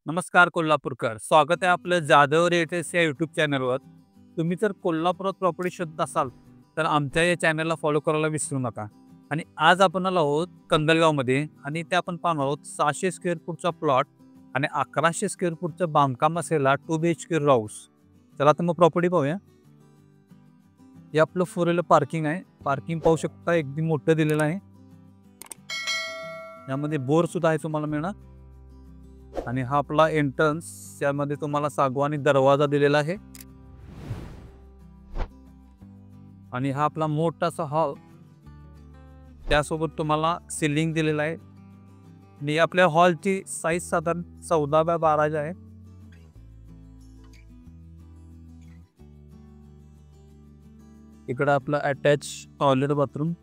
नमस्कार कोल्हापूरकर, स्वागत आहे आपलं जाधव रेटेस या यूट्यूब चॅनलवर. तुम्ही जर कोल्हापुरात प्रॉपर्टी शोधत असाल तर आमच्या या चॅनलला फॉलो करायला विसरू नका. आणि आज आपण आलो आहोत कंदलगावमध्ये आणि ते आपण पाहणार आहोत 600 स्क्वेअर फूटचा प्लॉट आणि 1100 स्क्वेअर फूटचं बांधकाम असलेला 2 BHK हाऊस. चला तर मग प्रॉपर्टी पाहूया. हे आपलं 4 व्हीलर पार्किंग आहे. पार्किंग पाहू शकता, एकदम मोठं दिलेलं आहे. यामध्ये बोर सुद्धा आहे तुम्हाला मिळणार. आणि हा आपला एंट्रन्स, यामध्ये तुम्हाला सागवानी दरवाजा दिलेला आहे. आणि हा आपला मोठासा हॉल, त्यासोबत तुम्हाला सिलिंग दिलेला आहे. आणि आपल्या हॉलची साईज साधारण 14x12 आहे. इकडं आपलं अटॅच टॉयलेट बाथरूम,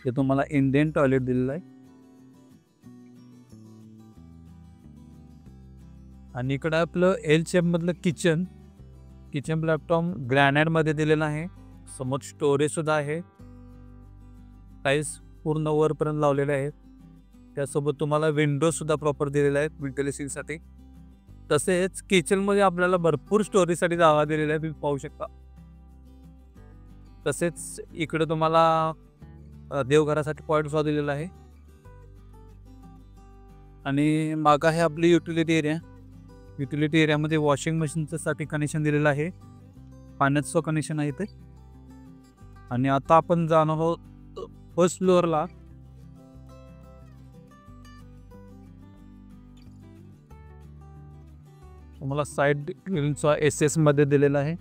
हे तुम्हाला इंडियन टॉयलेट दिलेलं आहे. आणि इकडं आपलं एल शेप मधलं किचन प्लॅटफॉर्म ग्रॅनाइट मध्ये दिलेलं आहे. समोर स्टोरेज सुद्धा आहे. टाईल्स पूर्ण वरपर्यंत लावलेले आहेत. त्यासोबत तुम्हाला विंडो सुद्धा प्रॉपर दिलेला आहे व्हेंटिलेशनसाठी. तसेच किचन मध्ये आपल्याला भरपूर स्टोरेजसाठी जागा दिलेला आहे, तुम्ही पाहू शकता. तसेच इकडे तुम्हाला देवघरासाठी पॉईंट सुद्धा दिलेला आहे. आणि मागं आहे आपली युटिलिटी एरिया. युटिलिटी एरियामध्ये वॉशिंग मशीनचं साठी कनेक्शन दिलेलं आहे. पाण्याचं कनेक्शन आहे ते. आणि आता आपण जाणार आहोत फर्स्ट फ्लोअरला. तुम्हाला साईड ग्रिलचा SS मध्ये दिलेला आहे.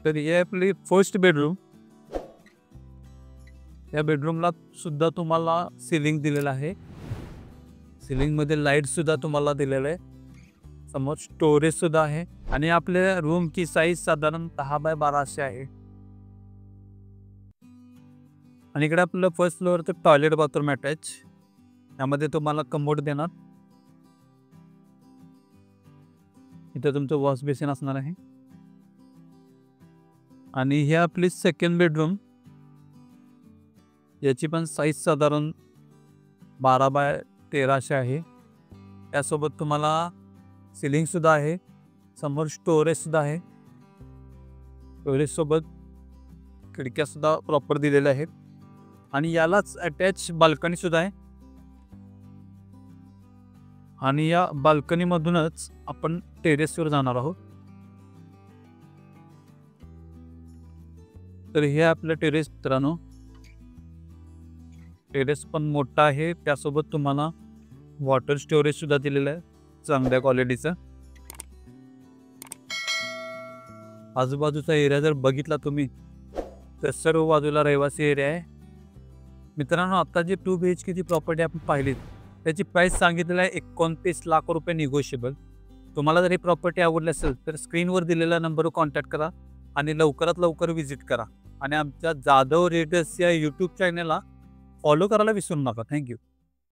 तर ही आपली फर्स्ट बेडरूम. या बेडरूमला सुद्धा तुम्हाला सिलिंग दिलेलं आहे. सिलिंग मध्ये लाईट सुद्धा तुम्हाला दिलेलं आहे. समोर स्टोरेज सुद्धा आहे. आणि आपल्या रूमची साईज साधारण 10x12 अशी आहे. आणि इकडे आपलं फर्स्ट फ्लोअरचं टॉयलेट बाथरूम अटॅच. यामध्ये तुम्हाला कमोड देणार. इथं तुमचं वॉश बेसिन असणार आहे. आणि ही आपली सेकंड बेडरूम. याची पण साईज साधारण 12x13 आहे. त्यासोबत तुम्हाला सिलिंग सुद्धा आहे. समोर स्टोरेज सुद्धा आहे. स्टोरेज सोबत खिडक्या सुद्धा प्रॉपर दिलेल्या आहेत. आणि यालाच अटॅच बाल्कनी सुद्धा आहे. आणि या बाल्कनी मधूनच आपण टेरेसवर जाणार आहोत. तर हे आपलं टेरेस मित्रांनो. टेरेस पण मोठा आहे. त्यासोबत तुम्हाला वॉटर स्टोरेज सुद्धा दिलेलं आहे चांगल्या क्वालिटीचं. आजूबाजूचा एरिया जर बघितला तुम्ही तर सर्व बाजूला रहिवासी एरिया आहे. मित्रांनो, आता जी 2 BHK ची प्रॉपर्टी आपण पाहिली त्याची प्राइस सांगितलेली आहे 29 लाख रुपये निगोशिएबल. तुम्हाला जर ही प्रॉपर्टी आवडली असेल तर स्क्रीनवर दिलेल्या नंबरवर कॉन्टॅक्ट करा आणि लवकरात लवकर व्हिजिट करा. आणि आमच्या जाधव रेटर्स या यूट्यूब चॅनलला फॉलो करायला विसरू नका. थँक्यू.